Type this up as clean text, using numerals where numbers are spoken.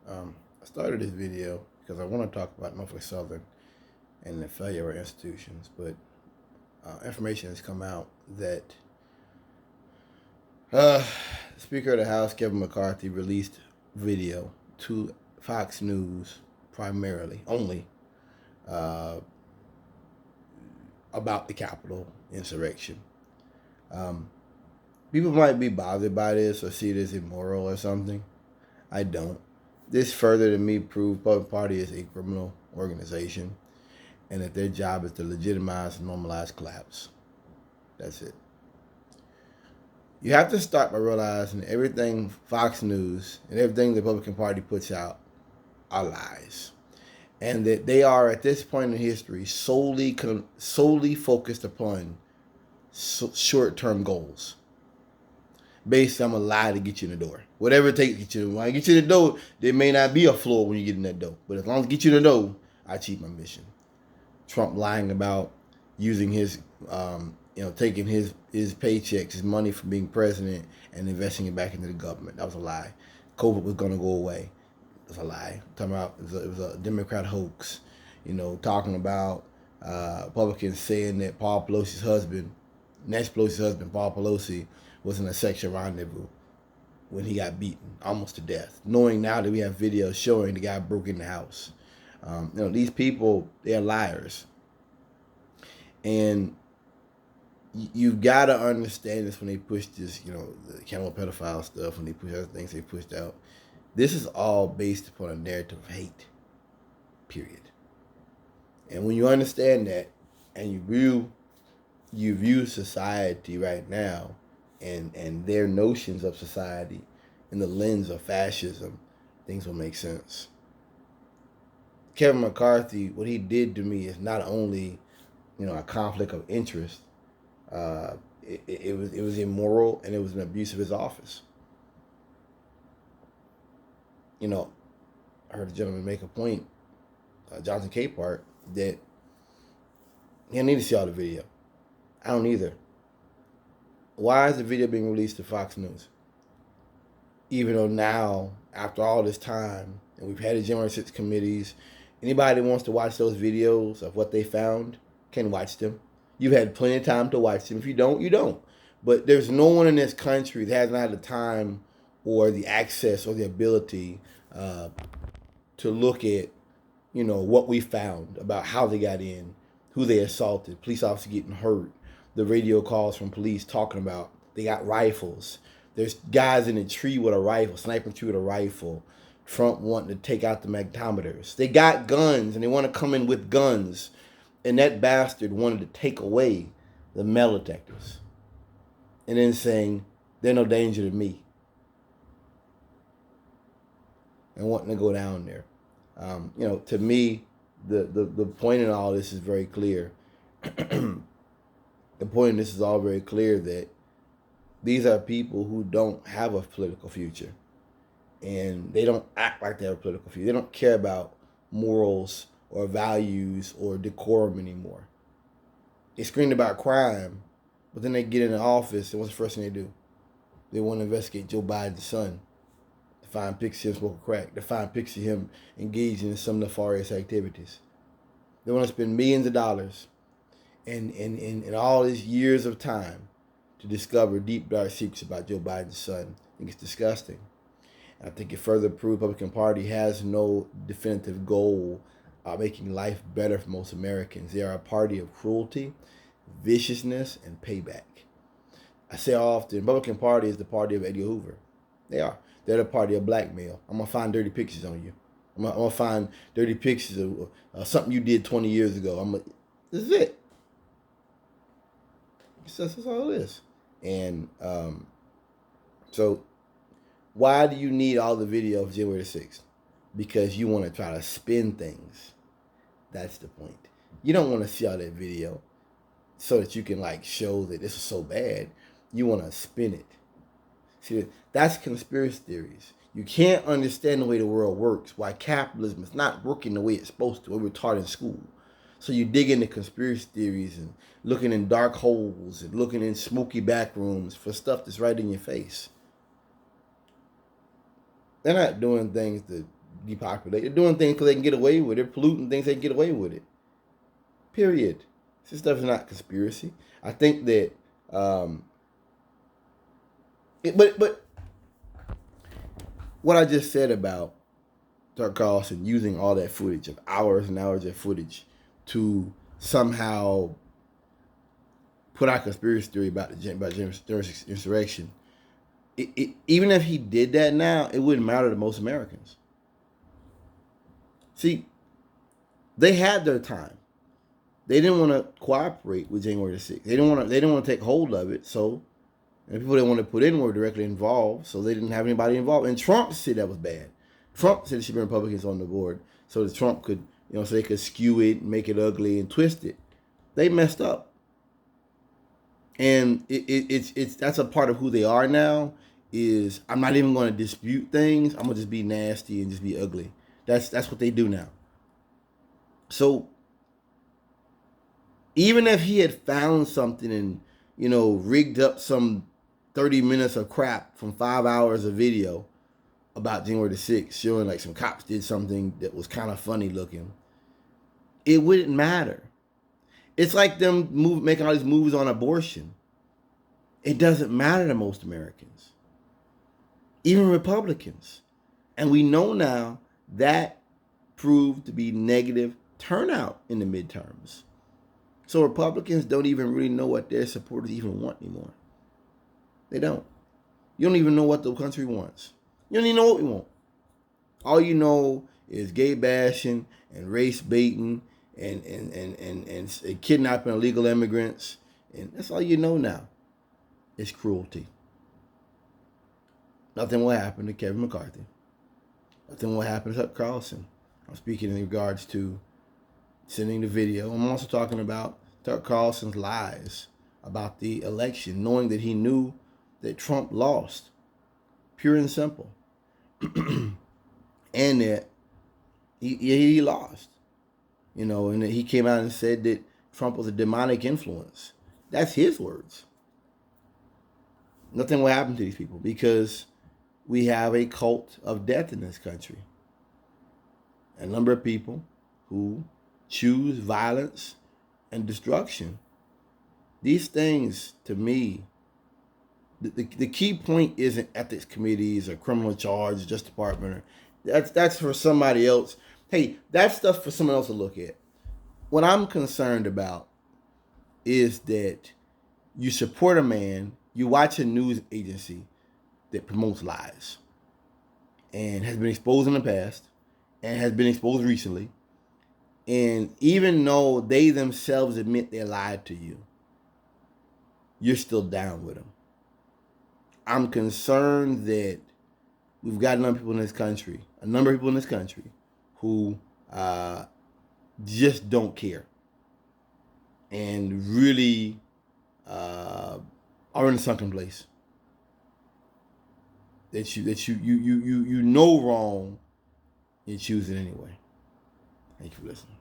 everyone. I started this video because I want to talk about Norfolk Southern and the failure of our institutions, but information has come out that Speaker of the House Kevin McCarthy released video to Fox News primarily, only, uh, about the Capitol insurrection. Um, People might be bothered by this or see it as immoral or something. I don't. This further to me proved Public Party is a criminal organization and that their job is to legitimize and normalize collapse. That's it. You have to start by realizing everything Fox News and everything the Republican Party puts out are lies. And that they are, at this point in history, solely focused upon short-term goals based on a lie to get you in the door. Whatever it takes to get you. When I get you in the door, there may not be a floor when you get in that door. But as long as I get you in the door, I achieve my mission. Trump lying about using his, taking his paychecks, his money from being president and investing it back into the government. That was a lie. COVID was going to go away. It was a lie. Talking about it was a Democrat hoax. Talking about Republicans saying that Paul Pelosi's husband, Nancy Pelosi's husband, Paul Pelosi, was in a sexual rendezvous when he got beaten almost to death. Knowing now that we have videos showing the guy broke in the house. These people, they're liars. And you've got to understand this when they push this, the camel pedophile stuff, when they push other things they pushed out. This is all based upon a narrative of hate, period. And when you understand that and you view society right now and their notions of society in the lens of fascism, things will make sense. Kevin McCarthy, what he did to me is not only, a conflict of interest. It was immoral and it was an abuse of his office. I heard a gentleman make a point, Jonathan Capehart, that he didn't need to see all the video. I don't either. Why is the video being released to Fox News? Even though now, after all this time, and we've had the January 6th committees, anybody that wants to watch those videos of what they found can watch them. You've had plenty of time to watch them. If you don't, you don't. But there's no one in this country that hasn't had the time or the access or the ability to look at, what we found about how they got in, who they assaulted, police officers getting hurt, the radio calls from police talking about they got rifles. There's guys in a tree with a rifle, sniping tree with a rifle. Trump wanting to take out the magnetometers. They got guns and they want to come in with guns. And that bastard wanted to take away the metal detectors. And then saying, they're no danger to me. And wanting to go down there. To me, the point in all this is very clear. The point in this is all very clear that these are people who don't have a political future. And they don't act like they have a political future. They don't care about morals or values or decorum anymore. They scream about crime, but then they get in the office, and what's the first thing they do? They want to investigate Joe Biden's son, to find pictures of him smoking crack, to find pictures of him engaging in some nefarious activities. They want to spend millions of dollars and all these years of time to discover deep, dark secrets about Joe Biden's son. I think it's disgusting. And I think it further proves the Republican Party has no definitive goal of making life better for most Americans. They are a party of cruelty, viciousness, and payback. I say often, the Republican Party is the party of Eddie Hoover. They are. They're the party of blackmail. I'm going to find dirty pictures on you. I'm going to find dirty pictures of something you did 20 years ago. This is it. That's all it is. And so why do you need all the video of January 6th? Because you want to try to spin things. That's the point. You don't want to see all that video so that you can show that this is so bad. You want to spin it. See, that's conspiracy theories. You can't understand the way the world works, why capitalism is not working the way it's supposed to, what we're taught in school. So you dig into conspiracy theories and looking in dark holes and looking in smoky back rooms for stuff that's right in your face. They're not doing things to depopulate. They're doing things because they can get away with it. They're polluting things, they can get away with it. Period. This stuff is not conspiracy. I think that, but what I just said about Tucker Carlson using all that footage of hours and hours of footage to somehow put out a conspiracy theory about the January insurrection. Even if he did that now, it wouldn't matter to most Americans. See, they had their time. They didn't want to cooperate with January 6th. They didn't want to take hold of it. So, and people they wanted to put in were directly involved. So they didn't have anybody involved. And Trump said that was bad. Trump said there should be Republicans on the board so that Trump could, so they could skew it, make it ugly, and twist it. They messed up. And it's that's a part of who they are now. Is I'm not even going to dispute things. I'm gonna just be nasty and just be ugly. That's what they do now. So even if he had found something and rigged up some 30 minutes of crap from 5 hours of video about January the 6th, showing like some cops did something that was kind of funny looking, it wouldn't matter. It's like them making all these movies on abortion. It doesn't matter to most Americans, even Republicans. And we know now that proved to be negative turnout in the midterms. So Republicans don't even really know what their supporters even want anymore. They don't. You don't even know what the country wants. You don't even know what we want. All you know is gay bashing and race baiting and kidnapping illegal immigrants. And that's all you know now. It's cruelty. Nothing will happen to Kevin McCarthy. Nothing will happen to Tucker Carlson. I'm speaking in regards to sending the video. I'm also talking about Tucker Carlson's lies about the election, knowing that he knew that Trump lost. Pure and simple. And that he lost. And that he came out and said that Trump was a demonic influence. That's his words. Nothing will happen to these people because we have a cult of death in this country. A number of people who choose violence and destruction. These things, to me, the key point isn't ethics committees or criminal charge, Justice Department. That's for somebody else. Hey, that's stuff for someone else to look at. What I'm concerned about is that you support a man, you watch a news agency that promotes lies and has been exposed in the past and has been exposed recently. And even though they themselves admit they lied to you, you're still down with them. I'm concerned that we've got a number of people in this country who just don't care and really are in a sunken place. That you know wrong and choose it anyway. Thank you for listening.